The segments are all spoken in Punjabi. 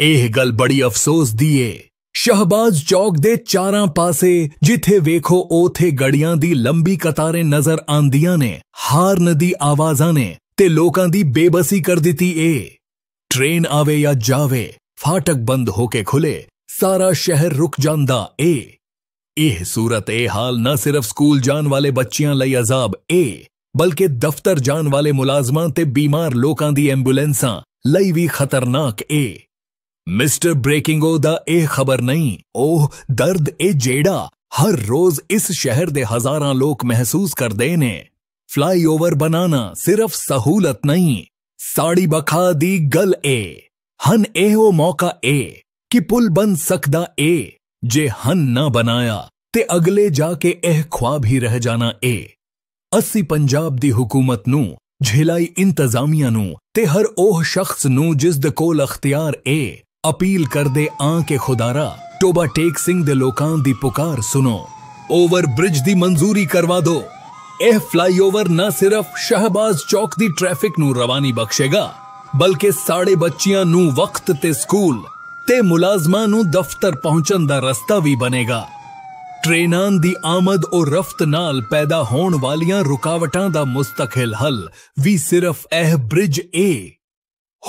ਇਹ ਗੱਲ ਬੜੀ ਅਫਸੋਸ ਦੀ ਏ। ਸ਼ਹਬਾਜ਼ ਚੌਕ ਦੇ ਚਾਰਾਂ ਪਾਸੇ ਜਿੱਥੇ ਵੇਖੋ ਉਥੇ ਗੜੀਆਂ ਦੀ ਲੰਬੀ ਕਤਾਰੇ ਨਜ਼ਰ ਆਂਦੀਆਂ ਨੇ, ਹਾਰਨ ਦੀ ਆਵਾਜ਼ਾਂ ਨੇ ਤੇ ਲੋਕਾਂ ਦੀ ਬੇਬਸੀ ਕਰ ਦਿੱਤੀ ਏ। ਟ੍ਰੇਨ ਆਵੇ ਜਾਂ ਜਾਵੇ, ਫਾਟਕ ਬੰਦ ਹੋ ਕੇ ਖੁੱਲੇ, ਸਾਰਾ ਸ਼ਹਿਰ ਰੁਕ ਜਾਂਦਾ ਏ। ਇਹ ਸੂਰਤ ਇਹ ਹਾਲ ਨਾ ਸਿਰਫ ਸਕੂਲ ਜਾਣ ਵਾਲੇ ਬੱਚਿਆਂ ਲਈ ਅਜ਼ਾਬ ਏ, ਬਲਕਿ ਦਫ਼ਤਰ ਜਾਣ ਵਾਲੇ ਮੁਲਾਜ਼ਮਾਂ ਤੇ ਬੀਮਾਰ ਲੋਕਾਂ ਦੀ ਐਂਬੂਲੈਂਸਾਂ ਲਈ ਵੀ ਖਤਰਨਾਕ ਏ। ਮਿਸਟਰ ਬ੍ਰੇਕਿੰਗੋ ਦਾ ਇਹ ਖਬਰ ਨਹੀਂ, ਉਹ ਦਰਦ ਏ ਜਿਹੜਾ ਹਰ ਰੋਜ਼ ਇਸ ਸ਼ਹਿਰ ਦੇ ਹਜ਼ਾਰਾਂ ਲੋਕ ਮਹਿਸੂਸ ਕਰਦੇ ਨੇ। ਫਲਾਈਓਵਰ ਬਣਾਣਾ ਸਿਰਫ ਸਹੂਲਤ ਨਹੀਂ, ਸਾੜੀ ਬਖਾ ਦੀ ਗੱਲ ਏ। ਹਨ ਇਹੋ ਮੌਕਾ ਏ ਕਿ ਪੁਲ ਬਣ ਸਕਦਾ ਏ। ਜੇ ਹਨ ਨਾ ਬਣਾਇਆ ਤੇ ਅਗਲੇ ਜਾ ਕੇ ਇਹ ख्वाब ਹੀ ਰਹਿ ਜਾਣਾ ਏ। ਅਸੀਂ ਪੰਜਾਬ ਦੀ ਹੁਕੂਮਤ ਨੂੰ, ਝਿਲਾਈ ਇੰਤਜ਼ਾਮੀਆ ਨੂੰ ਤੇ ਹਰ ਉਹ ਸ਼ਖਸ ਨੂੰ ਜਿਸ ਦੇ ਕੋਲ ਅਖਤਿਆਰ ਏ, ਅਪੀਲ ਕਰਦੇ ਆਂ ਕਿ ਖੁਦਾਰਾ ਟੋਬਾ ਟੇਕ ਸਿੰਘ ਦੇ ਲੋਕਾਂ ਦੀ ਪੁਕਾਰ ਸੁਣੋ। ਓਵਰ ਬ੍ਰਿਜ ਦੀ ਮਨਜ਼ੂਰੀ ਕਰਵਾ ਦਿਓ। ਇਹ ਫਲਾਈਓਵਰ ਨਾ ਸਿਰਫ ਸ਼ਹਬਾਜ਼ ਚੌਕ ਦੀ ਟ੍ਰੈਫਿਕ ਨੂੰ ਰਵਾਨੀ ਬਖਸ਼ੇਗਾ, ਬਲਕਿ ਸਾਡੇ ਬੱਚਿਆਂ ਨੂੰ ਵਕਤ ਤੇ ਸਕੂਲ ਤੇ ਮੁਲਾਜ਼ਮਾਂ ਨੂੰ ਦਫ਼ਤਰ ਪਹੁੰਚਣ ਦਾ ਰਸਤਾ ਵੀ ਬਣੇਗਾ। ਟ੍ਰੇਨਾਂ ਦੀ ਆਮਦ ਔਰ ਰਫਤ ਨਾਲ ਪੈਦਾ ਹੋਣ ਵਾਲੀਆਂ ਰੁਕਾਵਟਾਂ ਦਾ ਮੁਸਤਕਿਲ ਹੱਲ ਵੀ ਸਿਰਫ ਇਹ ਬ੍ਰਿਜ ਏ।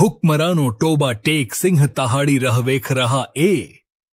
ਹੁਕਮਰਾਨੋ ਟੋਬਾ ਟੇਕ ਸਿੰਘ ਤਹਾੜੀ ਰਾਹ ਵੇਖ ਰਹਾ ਏ।